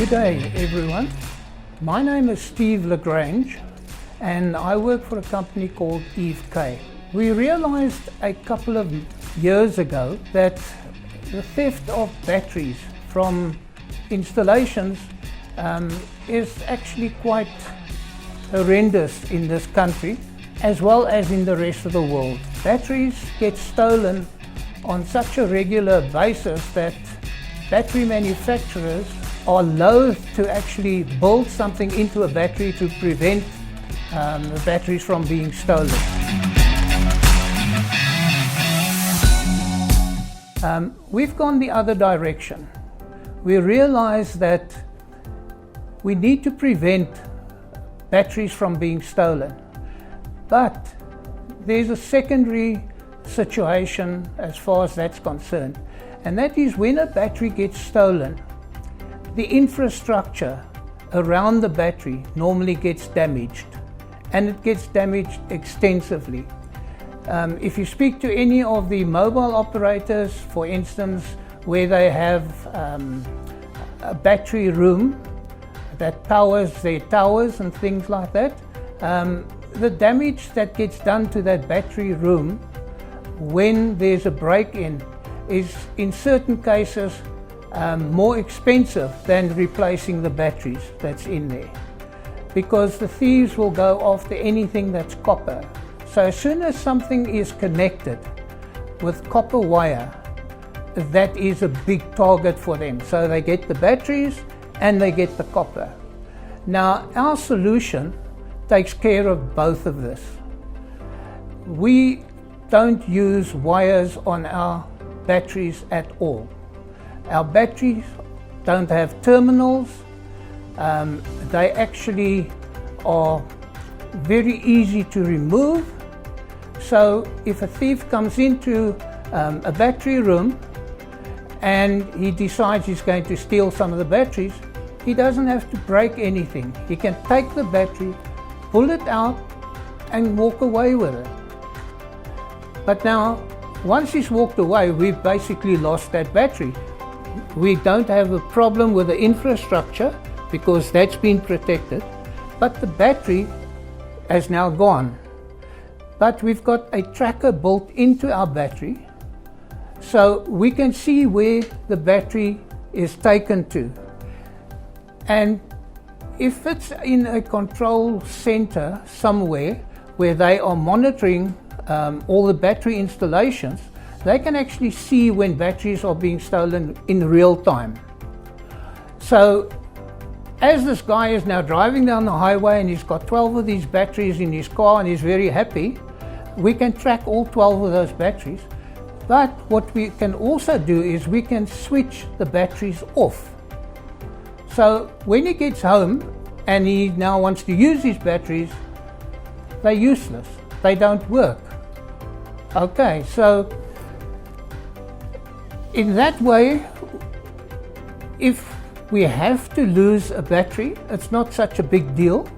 Good day, everyone. My name is Steve Le Grange, and I work for a company called Eve K. We realized a couple of years ago that the theft of batteries from installations is actually quite horrendous in this country, as well as in the rest of the world. Batteries get stolen on such a regular basis that battery manufacturers are loath to actually build something into a battery to prevent the batteries from being stolen. We've gone the other direction. We realize that we need to prevent batteries from being stolen. But there's a secondary situation as far as that's concerned, and that is when a battery gets stolen, the infrastructure around the battery normally gets damaged, and it gets damaged extensively. If you speak to any of the mobile operators, for instance, where they have a battery room that powers their towers and things like that, the damage that gets done to that battery room when there's a break-in is in certain cases more expensive than replacing the batteries that's in there, because the thieves will go after anything that's copper. So as soon as something is connected with copper wire, that is a big target for them. So they get the batteries and they get the copper. Now our solution takes care of both of this. We don't use wires on our batteries at all. Our batteries don't have terminals. They actually are very easy to remove. So if a thief comes into a battery room and he decides he's going to steal some of the batteries, he doesn't have to break anything. He can take the battery, pull it out and walk away with it. But now, once he's walked away, we've basically lost that battery. We don't have a problem with the infrastructure because that's been protected, but the battery has now gone. But we've got a tracker built into our battery, so we can see where the battery is taken to. And if it's in a control center somewhere where they are monitoring all the battery installations, they can actually see when batteries are being stolen in real time. So as this guy is now driving down the highway and he's got 12 of these batteries in his car and he's very happy, we can track all 12 of those batteries. But what we can also do is we can switch the batteries off. So when he gets home and he now wants to use his batteries, they're useless. They don't work. Okay, so in that way, if we have to lose a battery, it's not such a big deal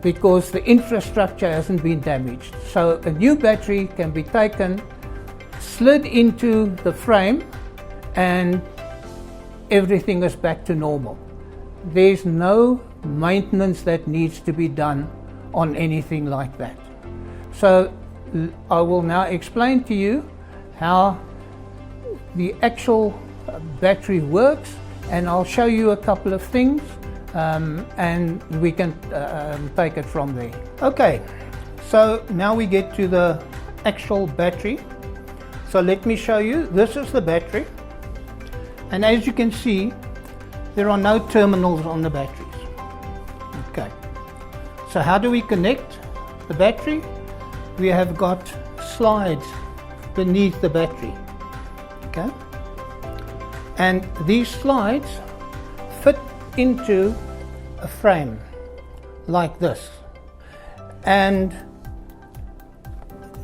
because the infrastructure hasn't been damaged. So a new battery can be taken, slid into the frame, and everything is back to normal. There's no maintenance that needs to be done on anything like that. So I will now explain to you how the actual battery works, and I'll show you a couple of things and we can take it from there. Okay, so now we get to the actual battery. So let me show you. This is the battery, and as you can see, there are no terminals on the batteries. Okay, so how do we connect the battery? We have got slides beneath the battery. Okay, and these slides fit into a frame like this, and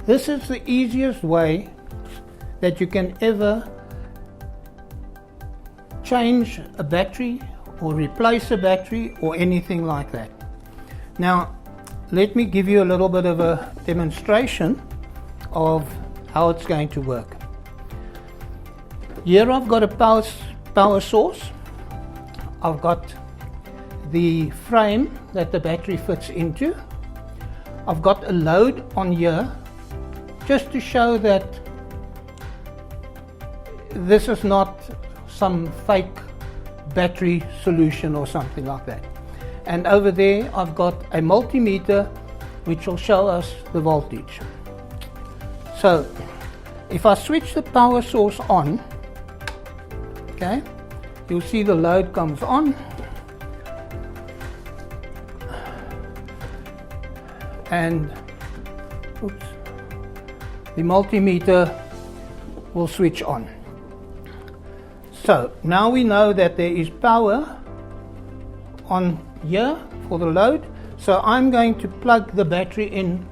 this is the easiest way that you can ever change a battery or replace a battery or anything like that. Now let me give you a little bit of a demonstration of how it's going to work. Here I've got a power source. I've got the frame that the battery fits into. I've got a load on here just to show that this is not some fake battery solution or something like that. And over there I've got a multimeter which will show us the voltage. So if I switch the power source on, okay, you'll see the load comes on, and oops, the multimeter will switch on. So now we know that there is power on here for the load. So I'm going to plug the battery in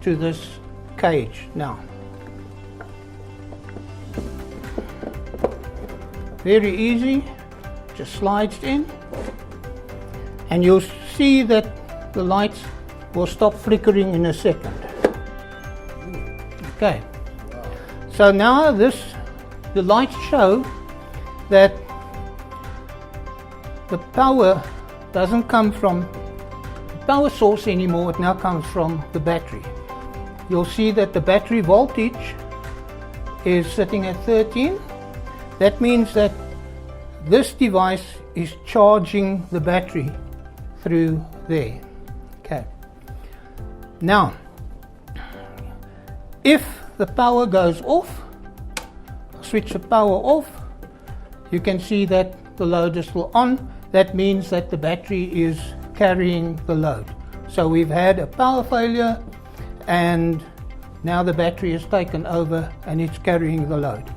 to this cage now. Very easy, just slides in, and you'll see that the lights will stop flickering in a second. Okay, so now the lights show that the power doesn't come from the power source anymore, it now comes from the battery. You'll see that the battery voltage is sitting at 13. That means that this device is charging the battery through there. Okay. Now, if the power goes off, switch the power off, you can see that the load is still on. That means that the battery is carrying the load. So we've had a power failure, and now the battery is taken over and it's carrying the load.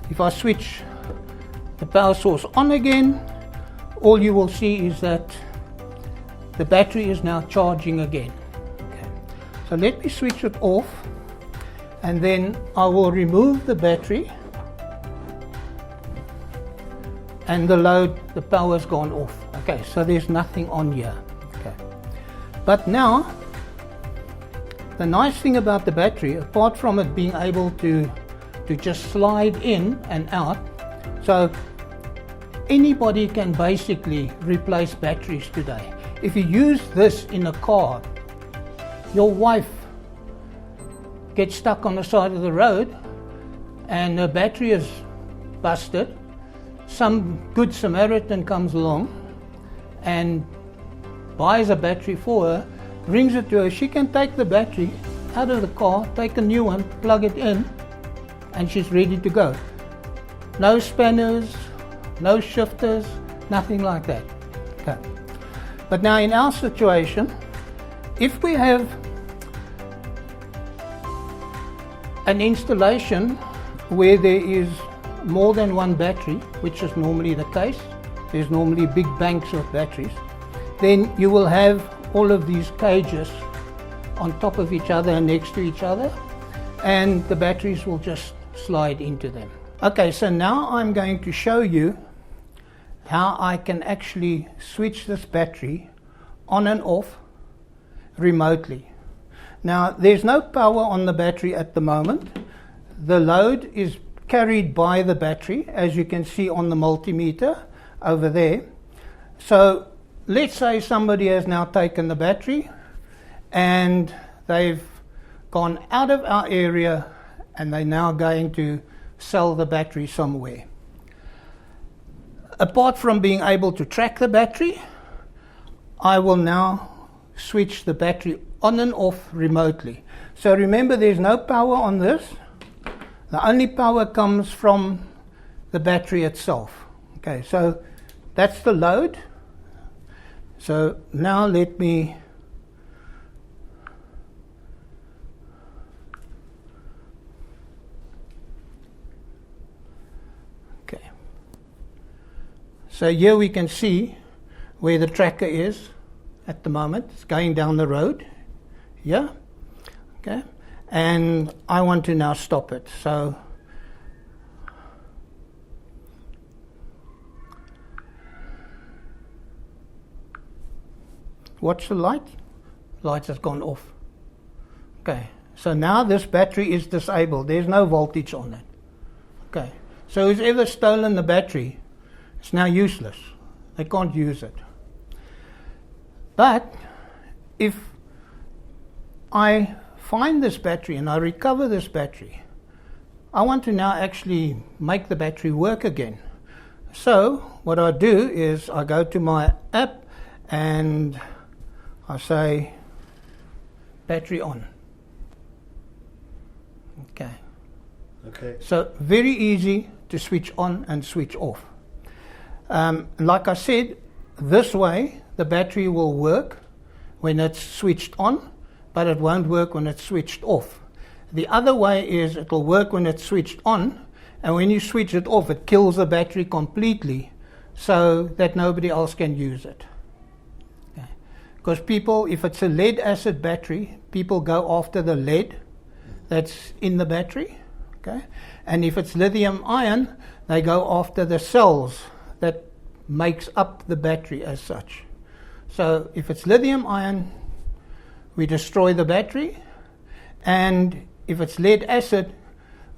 If I switch the power source on again, all you will see is that the battery is now charging again. Okay. So let me switch it off, and then I will remove the battery, and the power's gone off. Okay, so there's nothing on here. Okay. But now, the nice thing about the battery, apart from it being able to just slide in and out, so anybody can basically replace batteries today. If you use this in a car, your wife gets stuck on the side of the road and her battery is busted. Some good Samaritan comes along and buys a battery for her, brings it to her. She can take the battery out of the car, take a new one, plug it in, and she's ready to go. No spanners, no shifters, nothing like that. Okay. But now in our situation, if we have an installation where there is more than one battery, which is normally the case, there's normally big banks of batteries, then you will have all of these cages on top of each other and next to each other, and the batteries will just slide into them. Okay, so now I'm going to show you how I can actually switch this battery on and off remotely. Now, there's no power on the battery at the moment. The load is carried by the battery, as you can see on the multimeter over there. So let's say somebody has now taken the battery and they've gone out of our area and they're now going to sell the battery somewhere. Apart from being able to track the battery, I will now switch the battery on and off remotely. So remember, there's no power on this. The only power comes from the battery itself. Okay, so that's the load. So now let me So here we can see where the tracker is at the moment. It's going down the road. Yeah. Okay. And I want to now stop it. So watch the light. Light has gone off. Okay. So now this battery is disabled. There's no voltage on it. Okay. So who's ever stolen the battery, it's now useless. They can't use it. But if I find this battery and I recover this battery, I want to now actually make the battery work again. So what I do is I go to my app and I say battery on. Okay. So very easy to switch on and switch off. Like I said, this way the battery will work when it's switched on, but it won't work when it's switched off. The other way is it will work when it's switched on, and when you switch it off, it kills the battery completely so that nobody else can use it. Because people, if it's a lead acid battery, people go after the lead that's in the battery. Okay? And if it's lithium ion, they go after the cells that makes up the battery as such. So if it's lithium ion, we destroy the battery, and if it's lead acid,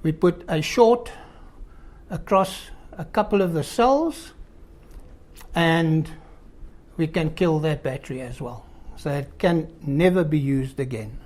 we put a short across a couple of the cells, and we can kill that battery as well. So it can never be used again.